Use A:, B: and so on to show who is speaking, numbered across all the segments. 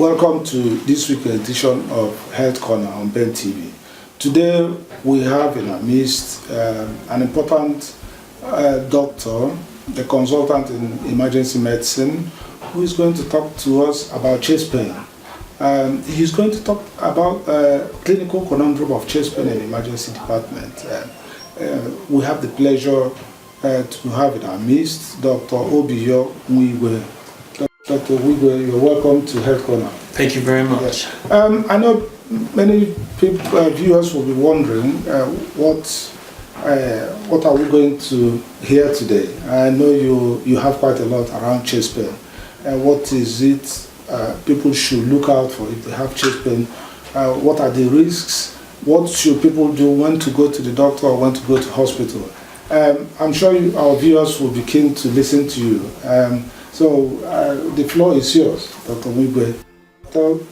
A: Welcome to this week's edition of Health Corner on Ben TV. Today we have in our midst an important doctor, a consultant in emergency medicine, who is going to talk to us about chest pain. He's going to talk about clinical conundrum of chest pain in the emergency department. We have the pleasure to have in our midst Dr. Obiyo Nwigwe. Dr. Nwigwe, you're welcome to Health Corner.
B: Thank you very much.
A: I know many people, viewers will be wondering what are we going to hear today. I know you have quite a lot around chest pain. What is it people should look out for if they have chest pain? What are the risks? What should people do when to go to the doctor or when to go to hospital? I'm sure our viewers will be keen to listen to you. So the floor is yours, Dr. Nwigwe.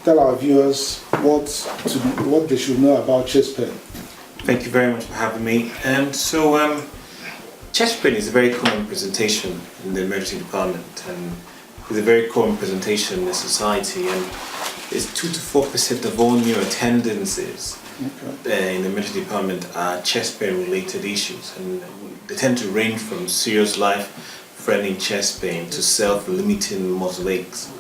A: Tell our viewers what they should know about chest pain.
B: Thank you very much for having me. Chest pain is a very common presentation in the emergency department, and it's a very common presentation in the society. And it's 2 to 4% of all new attendances in the emergency department are chest pain related issues, and they tend to range from serious life-threatening chest pain to self-limiting muscle aches.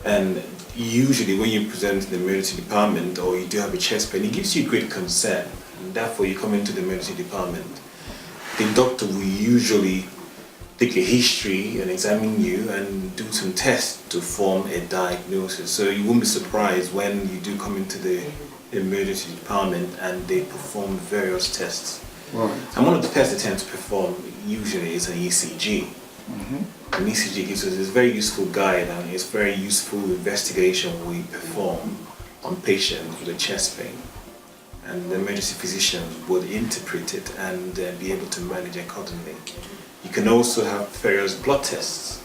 B: And usually when you present in the emergency department or you do have a chest pain, it gives you great concern, and therefore you come into the emergency department. The doctor will usually take a history and examine you and do some tests to form a diagnosis. So you won't be surprised when you do come into the emergency department and they perform various tests.
A: Right.
B: And one of the tests they tend to perform usually is an ECG. An ECG gives us this very useful guide, and it's very useful investigation we perform on patients with a chest pain. And the emergency physician would interpret it and be able to manage accordingly. You can also have various blood tests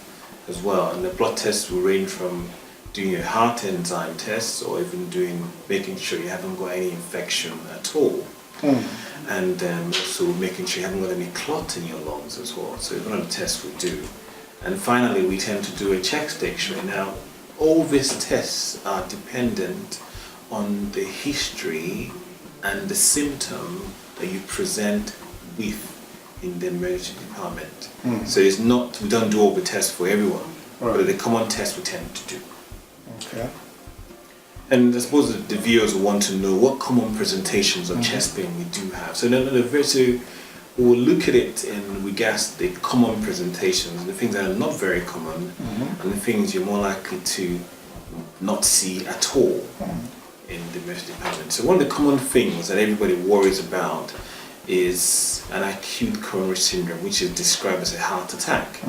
B: as well, and the blood tests will range from doing a heart enzyme test or even making sure you haven't got any infection at all. And also making sure you haven't got any clot in your lungs as well. So one of the tests we do. And finally, we tend to do a chest X-ray. Now, all these tests are dependent on the history and the symptom that you present with in the emergency department. So it's not, we don't do all the tests for everyone, but the common tests we tend to do.
A: Okay.
B: And I suppose the viewers want to know what common presentations of chest pain we do have. So we'll look at it in regards to the common presentations, the things that are not very common, and the things you're more likely to not see at all in the emergency department. So one of the common things that everybody worries about is an acute coronary syndrome, which is described as a heart attack.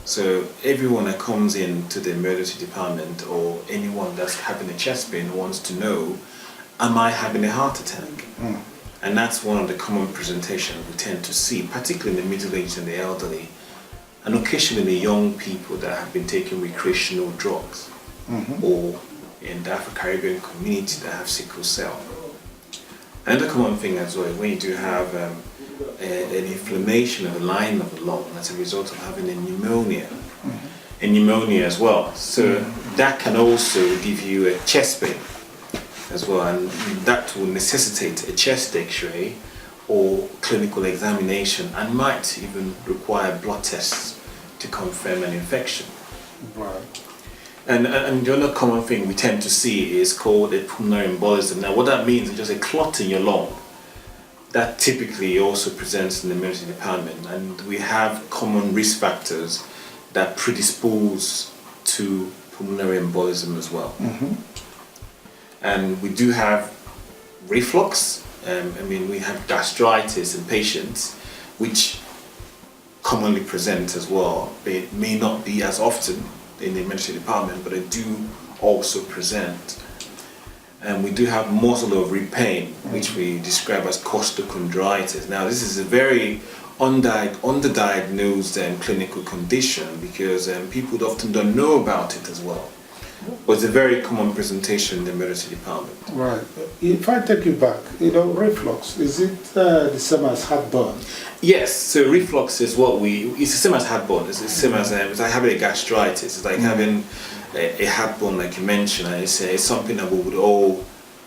B: So everyone that comes into the emergency department or anyone that's having a chest pain wants to know, am I having a heart attack? And that's one of the common presentations we tend to see, particularly in the middle-aged and the elderly, and occasionally young people that have been taking recreational drugs, or in the Afro-Caribbean community that have sickle cell. Another common thing as well is when you do have an inflammation of the lining of the lung as a result of having a pneumonia, as well. So that can also give you a chest pain as well, and that will necessitate a chest X-ray or clinical examination, and might even require blood tests to confirm an infection.
A: Right.
B: And the other common thing we tend to see is called a pulmonary embolism. Now what that means is just a clot in your lung. That typically also presents in the emergency department, and we have common risk factors that predispose to pulmonary embolism as well. And we do have reflux. We have gastritis in patients, which commonly present as well. They may not be as often in the emergency department, but they do also present. And we do have muscle ovary pain, which we describe as costochondritis. Now, this is a very underdiagnosed clinical condition because people often don't know about it as well. But it's a very common presentation in the emergency department.
A: Right. If I take you back, reflux, is it the same as heartburn?
B: Yes, so reflux is it's the same as heartburn. It's the same as it's like having a gastritis. It's like having a heartburn, like you mentioned, it's something that we would all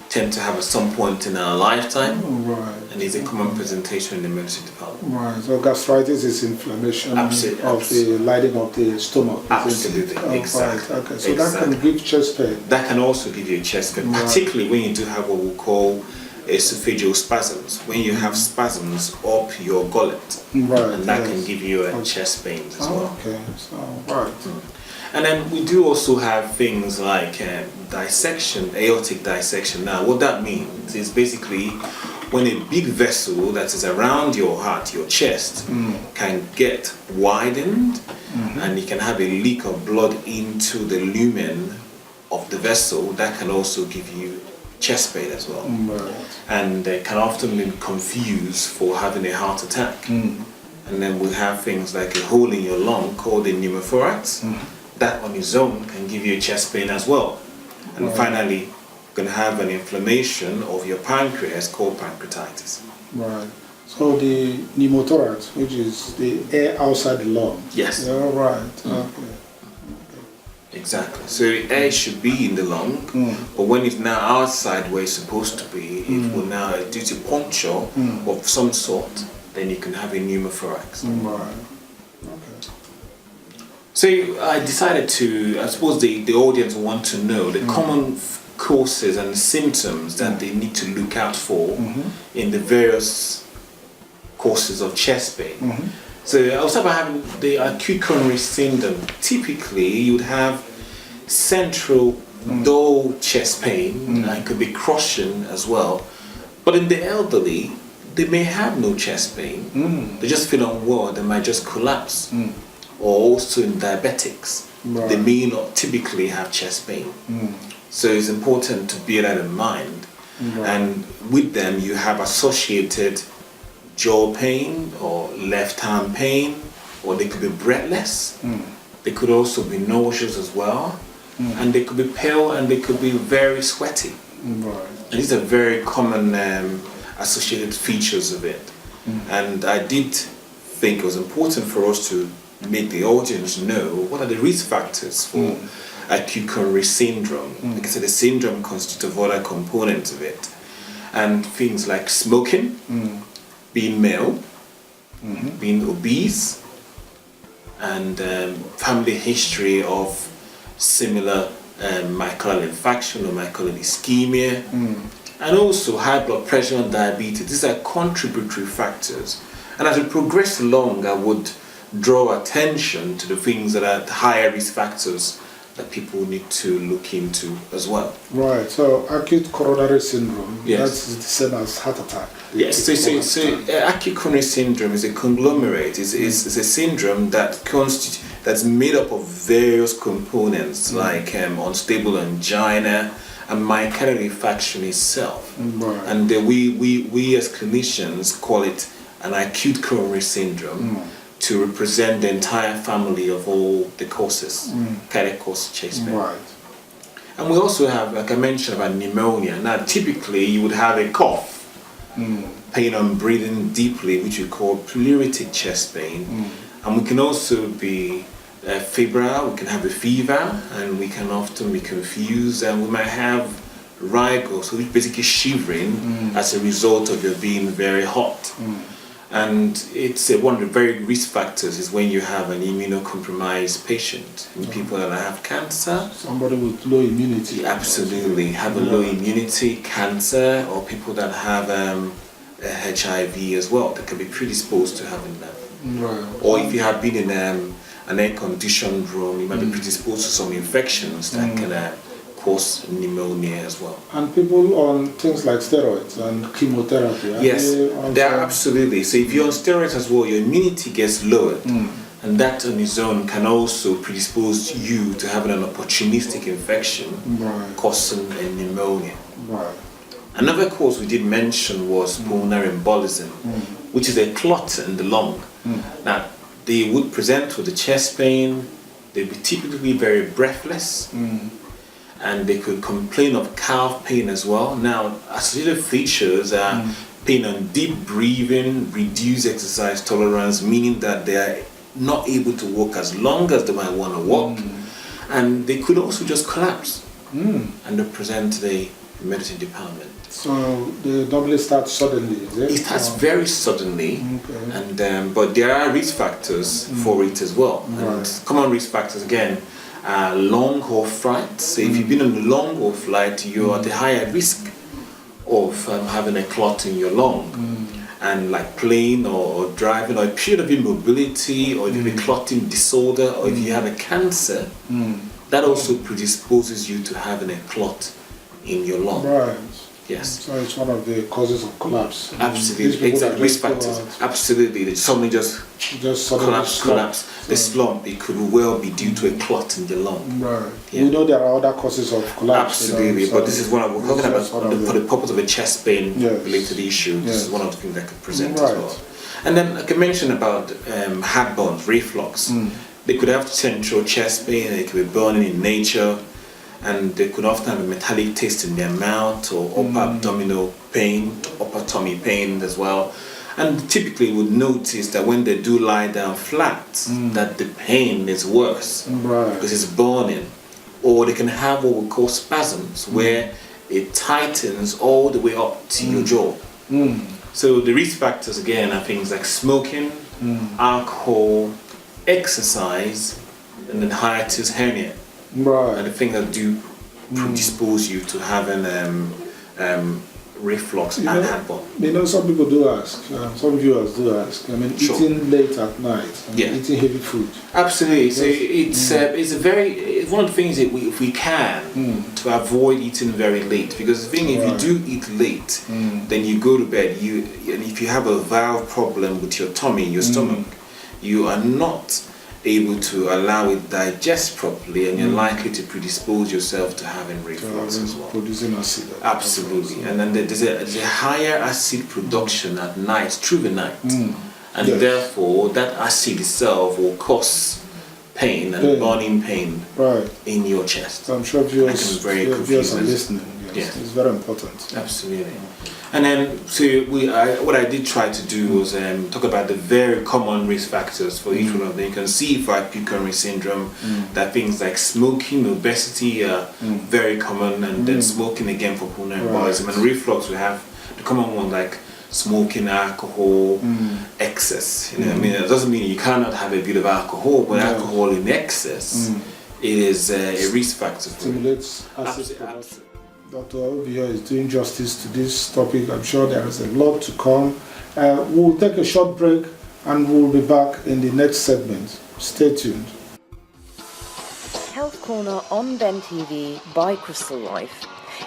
B: tend to have at some point in our lifetime,
A: Right.
B: and it's a common presentation in the medicine department.
A: Right. So gastritis is inflammation of the lining of the stomach.
B: Absolutely, exactly.
A: Right. Okay. So that can give chest pain.
B: That can also give you a chest pain, particularly when you do have what we call esophageal spasms. When you have spasms up your gullet, and that can give you a chest pain as well.
A: Okay. So right.
B: And then we do also have things like dissection, aortic dissection. Now, what that means is basically when a big vessel that is around your heart, your chest, can get widened, and you can have a leak of blood into the lumen of the vessel. That can also give you chest pain as well.
A: Right.
B: And can often be confused for having a heart attack. And then we have things like a hole in your lung called a pneumothorax. That on its own can give you a chest pain as well. And finally, you can have an inflammation of your pancreas called pancreatitis.
A: Right. So the pneumothorax, which is the air outside the lung.
B: Yes.
A: Yeah, right. Okay.
B: Exactly. So air should be in the lung, but when it's now outside where it's supposed to be, it will now, due to puncture of some sort, then you can have a pneumothorax.
A: Right. Okay.
B: So I decided to, I suppose the audience want to know the common causes and symptoms that they need to look out for in the various causes of chest pain. So I was talking about having the acute coronary syndrome. Typically, you'd have central dull chest pain, and it could be crushing as well. But in the elderly, they may have no chest pain. They just feel unwell, they might just collapse. Or also in diabetics, they may not typically have chest pain. So it's important to bear that in mind. And with them, you have associated jaw pain or left arm pain, or they could be breathless. They could also be nauseous as well, and they could be pale and they could be very sweaty. And these are very common associated features of it. And I did think it was important for us to make the audience know what are the risk factors for acute coronary syndrome, because the syndrome constitutes of other components of it, and things like smoking, being male, being obese, and family history of similar myocardial infarction or myocardial ischemia, and also high blood pressure and diabetes. These are contributory factors. And as we progress along, I would draw attention to the things that are higher risk factors that people need to look into as well.
A: Right, so acute coronary syndrome,
B: Yes.
A: that's the same as heart attack.
B: Yes, so acute coronary syndrome is a conglomerate. It's a syndrome that's made up of various components like unstable angina and myocardial infarction itself.
A: Right.
B: And we as clinicians call it an acute coronary syndrome to represent the entire family of all the causes, cardiac cause chest pain.
A: Right.
B: And we also have, like I mentioned, about pneumonia. Now, typically, you would have a cough, pain on breathing deeply, which we call pleuritic chest pain. And we can also be febrile, we can have a fever, and we can often be confused, and we might have rigor, so it's basically shivering as a result of your being very hot. And it's one of the very risk factors is when you have an immunocompromised patient. And people that have cancer.
A: Somebody with low immunity.
B: Absolutely. Have a low immunity, cancer, or people that have HIV as well. That can be predisposed to having that.
A: Right.
B: Or if you have been in an air-conditioned room, you might be predisposed to some infections that can cause pneumonia as well.
A: And people on things like steroids and chemotherapy.
B: Yes, they are absolutely. So if you're on steroids as well, your immunity gets lowered, and that on its own can also predispose you to having an opportunistic infection, causing a pneumonia.
A: Right.
B: Another cause we did mention was pulmonary embolism, which is a clot in the lung. Now, they would present with the chest pain. They'd be typically very breathless. And they could complain of calf pain as well. Now, associated features are pain on deep breathing, reduced exercise tolerance, meaning that they are not able to walk as long as they might want to walk, and they could also just collapse and they present to the emergency department.
A: So they normally start suddenly, is it?
B: It starts very suddenly, and but there are risk factors for it as well. And common risk factors again are long haul flights. So if you've been on a long haul flight, you're at a higher risk of having a clot in your lung. And like plane or driving, or a period of immobility, or if you have a clotting disorder, or if you have a cancer, that also predisposes you to having a clot in your lung.
A: Right.
B: Yes.
A: So it's one of the causes of collapse.
B: Absolutely. Exactly. Risk factors. Absolutely. They suddenly just
A: suddenly
B: collapse. The slump, it could well be due to a clot in the lung.
A: Right.
B: Yeah.
A: We know there are other causes of collapse.
B: Absolutely, but this is one we're talking about for the purpose of a chest pain related issue. This is one of the things that could present as well. And then, like I mentioned about heartburn, reflux. They could have central chest pain. They could be burning in nature, and they could often have a metallic taste in their mouth, or upper abdominal pain, upper tummy pain as well. And typically would notice that when they do lie down flat, that the pain is worse because it's burning. Or they can have what we call spasms, where it tightens all the way up to your jaw. So the risk factors again are things like smoking, alcohol, exercise, and then hiatus hernia. And the things that do predispose you to having reflux and heartburn.
A: You know, some people do ask, some viewers do ask, I mean, eating late at night, eating heavy food.
B: Absolutely. So it's one of the things that if we can to avoid eating very late, because the thing if you do eat late, then you go to bed, and if you have a valve problem with your tummy, your stomach, you are not able to allow it digest properly, and you're likely to predispose yourself to having reflux as well.
A: Producing acid.
B: Absolutely. And then there's a higher acid production at night, through the night. And therefore, that acid itself will cause pain and burning pain in your chest.
A: So I'm sure viewers are listening.
B: Yes.
A: It's very important.
B: Absolutely. And then, so what I did try to do was talk about the very common risk factors for each one of them. You can see for acute coronary syndrome that things like smoking, obesity are very common, and then smoking again for pulmonary embolism. And reflux, we have the common one like smoking, alcohol, excess. You know, I mean, it doesn't mean you cannot have a bit of alcohol, but alcohol in excess, it is a risk factor.
A: Stimulates acid production. Dr. Obiyo is doing justice to this topic. I'm sure there is a lot to come. We'll take a short break and we'll be back in the next segment. Stay tuned.
C: Health Corner on Ben TV by Crystal Life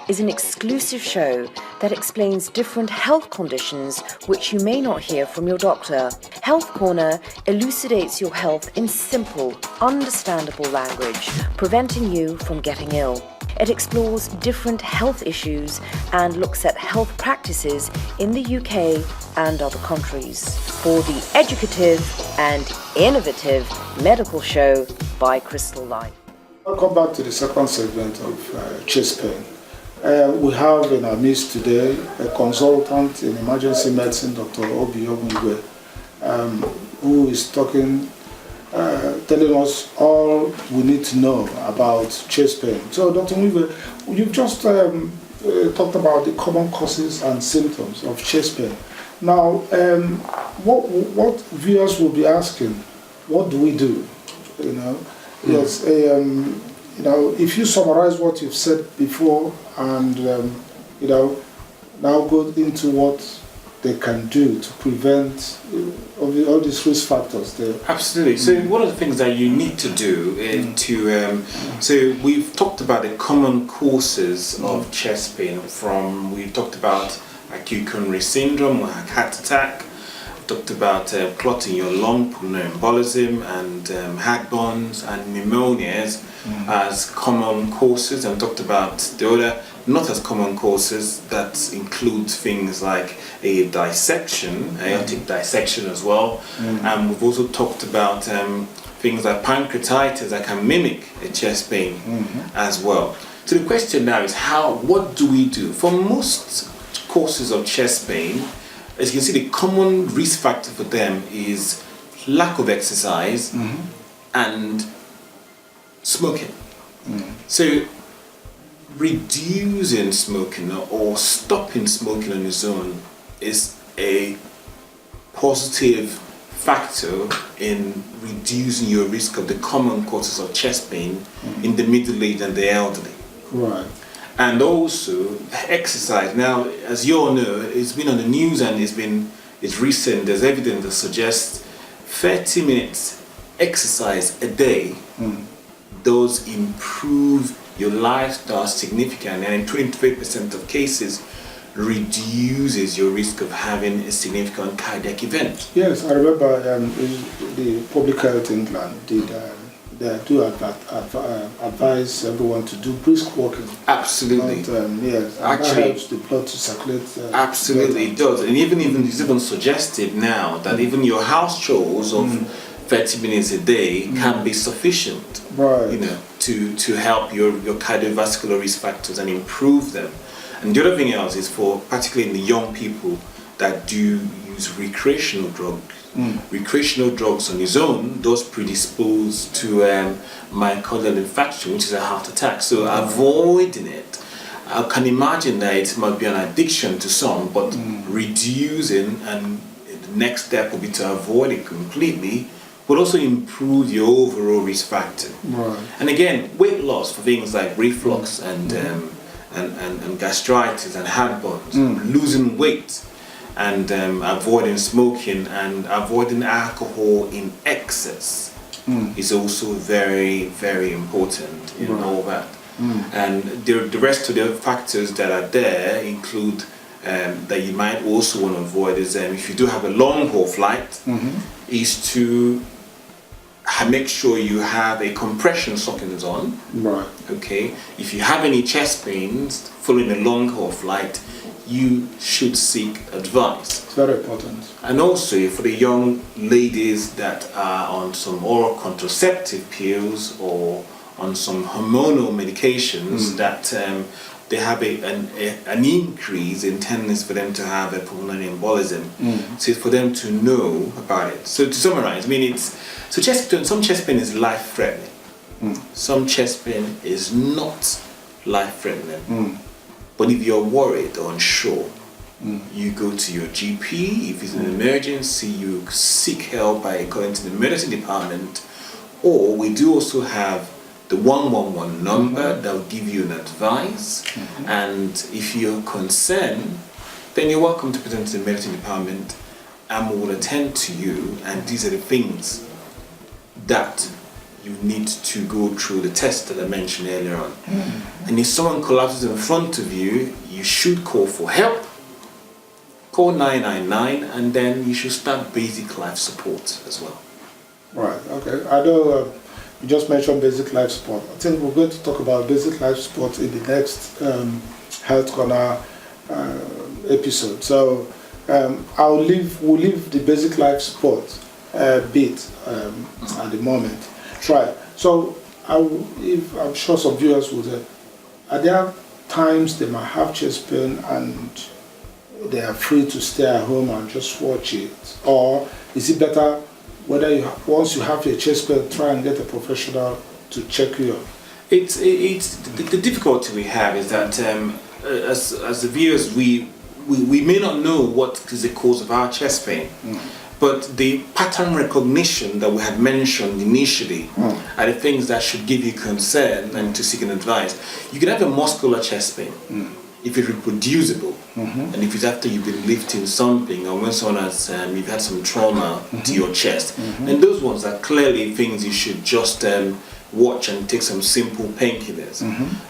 C: is an exclusive show that explains different health conditions which you may not hear from your doctor. Health Corner elucidates your health in simple, understandable language, preventing you from getting ill. It explores different health issues and looks at health practices in the UK and other countries. For the educative and innovative medical show by Crystal Life.
A: Welcome back to the second segment of chest pain. We have in our midst today a consultant in emergency medicine, Dr. Obiyo, who is talking, telling us all we need to know about chest pain. So, Dr. Nwigwe, you've just talked about the common causes and symptoms of chest pain. Now, what viewers will be asking, what do we do? You know, yes, you know, if you summarize what you've said before and you know, now go into what they can do to prevent all these risk factors there.
B: Absolutely. So one of the things that you need to do is to so we've talked about the common causes of chest pain. We've talked about acute coronary syndrome or heart attack. We've talked about clot in your lung, pulmonary embolism, and heartburns and pneumonias as common causes. And we talked about the other not as common causes that include things like a dissection, aortic dissection as well. And we've also talked about things like pancreatitis that can mimic a chest pain as well. So the question now is what do we do? For most causes of chest pain, as you can see, the common risk factor for them is lack of exercise and smoking. So reducing smoking or stopping smoking on its own is a positive factor in reducing your risk of the common causes of chest pain in the middle-aged and the elderly.
A: Right.
B: And also exercise. Now, as you all know, it's been on the news and it's recent. There's evidence that suggests 30 minutes exercise a day does improve your lifestyle significantly, and in 23% of cases reduces your risk of having a significant cardiac event.
A: Yes, I remember the Public Health England did they do advise everyone to do brisk walking.
B: Absolutely.
A: And, yes,
B: actually,
A: that helps the blood to circulate.
B: Absolutely, it does. And it's even suggested now that even your house chores of 30 minutes a day can be sufficient,
A: right,
B: you know, to help your cardiovascular risk factors and improve them. And the other thing else is for particularly in the young people that do use recreational drugs. Recreational drugs on its own does predispose to myocardial infarction, which is a heart attack. So avoiding it, I can imagine that it might be an addiction to some, but reducing, and the next step will be to avoid it completely, but also improve your overall risk factor.
A: Right.
B: And again, weight loss for things like reflux and gastritis and heartburns, losing weight, and avoiding smoking and avoiding alcohol in excess is also very, very important in all that. And the rest of the factors that are there include that you might also want to avoid is if you do have a long haul flight, is to make sure you have a compression socket on.
A: Right.
B: Okay. If you have any chest pains following a long haul flight, you should seek advice.
A: It's very important.
B: And also for the young ladies that are on some oral contraceptive pills or on some hormonal medications that they have an increase in tendency for them to have a pulmonary embolism. So it's for them to know about it. So to summarize, I mean, some chest pain is life-threatening. Some chest pain is not life-threatening. But if you're worried or unsure, you go to your GP. If it's an emergency, you seek help by going to the medicine department. Or we do also have the 111 number that will give you an advice. And if you're concerned, then you're welcome to present to the medicine department and we will attend to you. And these are the things that you need to go through the test that I mentioned earlier on. And if someone collapses in front of you, you should call for help. Call 999 and then you should start basic life support as well.
A: Right, okay. I know you just mentioned basic life support. I think we're going to talk about basic life support in the next Health Corner episode. So we'll leave the basic life support bit at the moment. Try. So I'm sure some viewers will say, are there times they might have chest pain and they are free to stay at home and just watch it? Or is it better whether once you have your chest pain, try and get a professional to check you out?
B: It's the difficulty we have is that as the viewers we may not know what is the cause of our chest pain. But the pattern recognition that we had mentioned initially are the things that should give you concern and to seek an advice. You can have a muscular chest pain if it's reproducible, and if it's after you've been lifting something or when someone has you've had some trauma to your chest. And those ones are clearly things you should just watch and take some simple painkillers.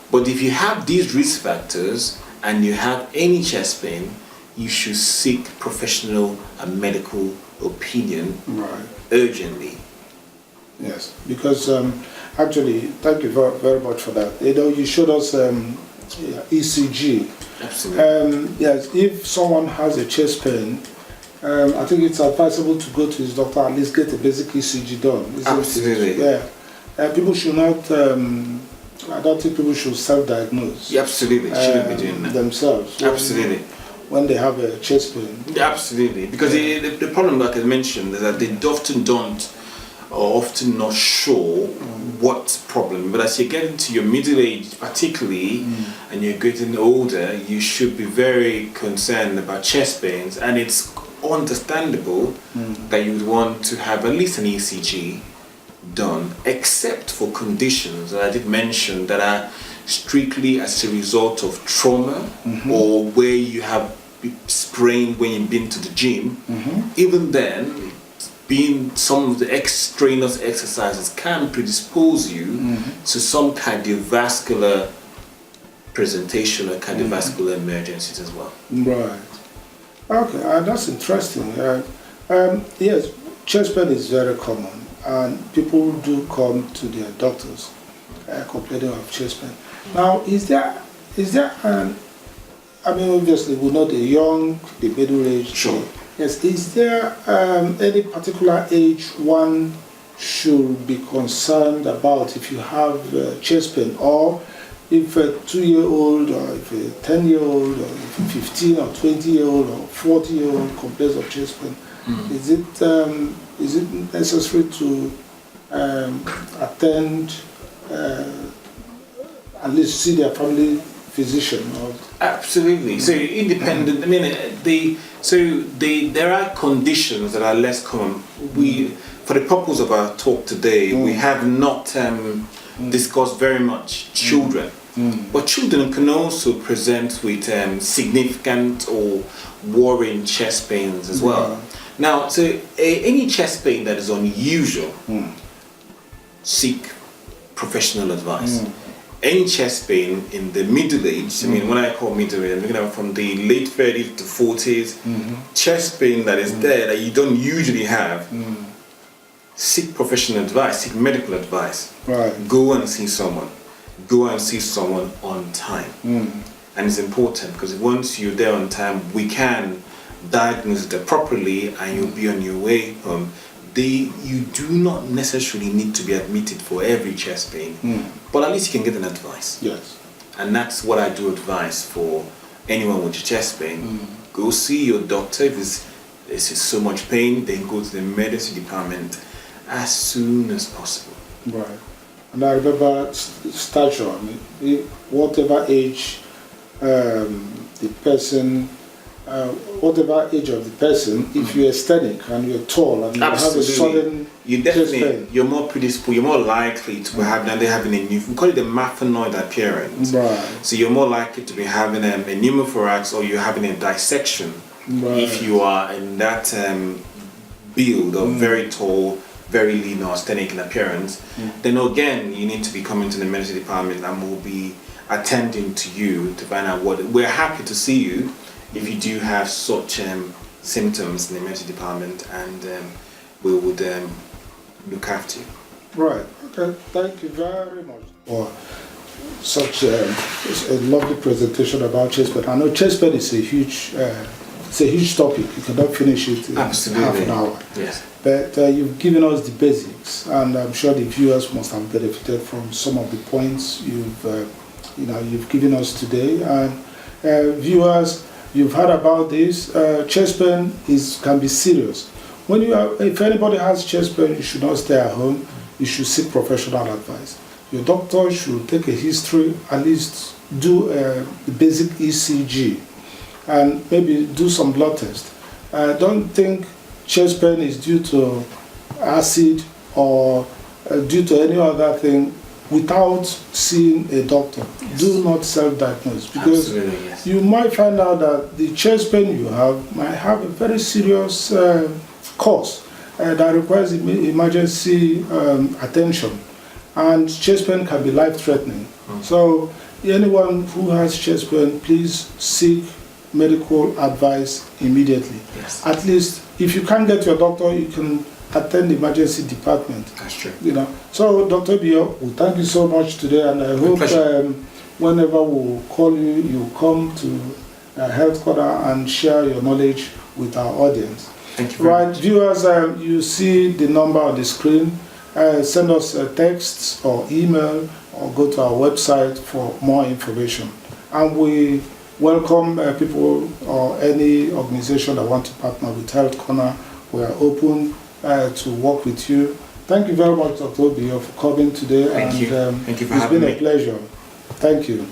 B: But if you have these risk factors and you have any chest pain, you should seek professional and medical opinion urgently.
A: Yes, because actually, thank you very, very much for that. You know, you showed us ECG.
B: Absolutely.
A: Yes, if someone has a chest pain, I think it's advisable to go to his doctor and at least get a basic ECG done.
B: Absolutely.
A: Yeah. People should not. I don't think people should self-diagnose.
B: Yeah, absolutely, shouldn't be doing that
A: themselves.
B: Absolutely.
A: When they have a chest pain.
B: Yeah, absolutely, because the problem, like I mentioned, is that they often don't are often not sure what problem. But as you get into your middle age, particularly, and you're getting older, you should be very concerned about chest pains, and it's understandable that you would want to have at least an ECG done, except for conditions that I did mention that are strictly as a result of trauma or where you have sprained when you've been to the gym. Even then, being some of the extraneous exercises can predispose you to some cardiovascular presentation or cardiovascular emergencies as well.
A: Right. Okay, that's interesting. Yes, chest pain is very common, and people do come to their doctors complaining of chest pain. Now, is there I mean, obviously, we know the young, the middle age.
B: Sure.
A: Yes. Is there any particular age one should be concerned about if you have chest pain, or if a 2-year-old, or if a 10-year-old, or if a 15 or 20-year-old or 40-year-old complains of chest pain? Is it necessary to attend, at least see their family physician? Or
B: Absolutely. So independent. I mean, there are conditions that are less common. For the purpose of our talk today, we have not discussed very much children. But children can also present with significant or worrying chest pains as well. Now, so any chest pain that is unusual, seek professional advice. Any chest pain in the middle age, I mean, when I call middle age, I'm looking at from the late 30s to 40s, chest pain that is there that you don't usually have, seek professional advice, seek medical advice.
A: Right.
B: Go and see someone. Go and see someone on time. And it's important because once you're there on time, we can diagnose it properly and you'll be on your way home. You do not necessarily need to be admitted for every chest pain, but at least you can get an advice.
A: Yes.
B: And that's what I do advise for anyone with chest pain. Go see your doctor. If it's so much pain, then go to the emergency department as soon as possible.
A: Right. And I remember stature. I mean, whatever age the person, whatever age of the person, if you're aesthetic and you're tall and you have a sudden chest pain,
B: you're more predisposed, you're more likely to be having a we call it a maphenoid appearance.
A: Right.
B: So you're more likely to be having a pneumothorax, or you're having a dissection. Right. If you are in that build of very tall, very lean or aesthetic in appearance, then again you need to be coming to the emergency department and we'll be attending to you to find out what. We're happy to see you if you do have such symptoms in the emergency department, and we would look after you.
A: Right. Okay. Thank you very much for such a lovely presentation about chest pain. I know chest pain is a huge topic. You cannot finish it in half an hour.
B: Yes.
A: But you've given us the basics, and I'm sure the viewers must have benefited from some of the points you've given us today. And viewers, you've heard about this. Chest pain can be serious. If anybody has chest pain, you should not stay at home. You should seek professional advice. Your doctor should take a history, at least do the basic ECG, and maybe do some blood test. Don't think chest pain is due to acid or due to any other thing without seeing a doctor. Yes. Do not self-diagnose, because you might find out that the chest pain you have might have a very serious cause that requires emergency attention, and chest pain can be life-threatening. So anyone who has chest pain, please seek medical advice immediately.
B: Yes.
A: At least if you can't get your doctor, you can attend the emergency department.
B: That's true.
A: So Dr. Obiyo, we thank you so much today, and I hope whenever we'll call you, you come to Health Corner and share your knowledge with our audience.
B: Thank you very much.
A: Viewers, you see the number on the screen. Send us a text or email, or go to our website for more information. And we welcome people or any organization that want to partner with Health Corner. We are open to work with you Thank you very much, Dr. Obiyo, for coming today.
B: Thank you. Thank you for having me.
A: It's been a pleasure. Thank you.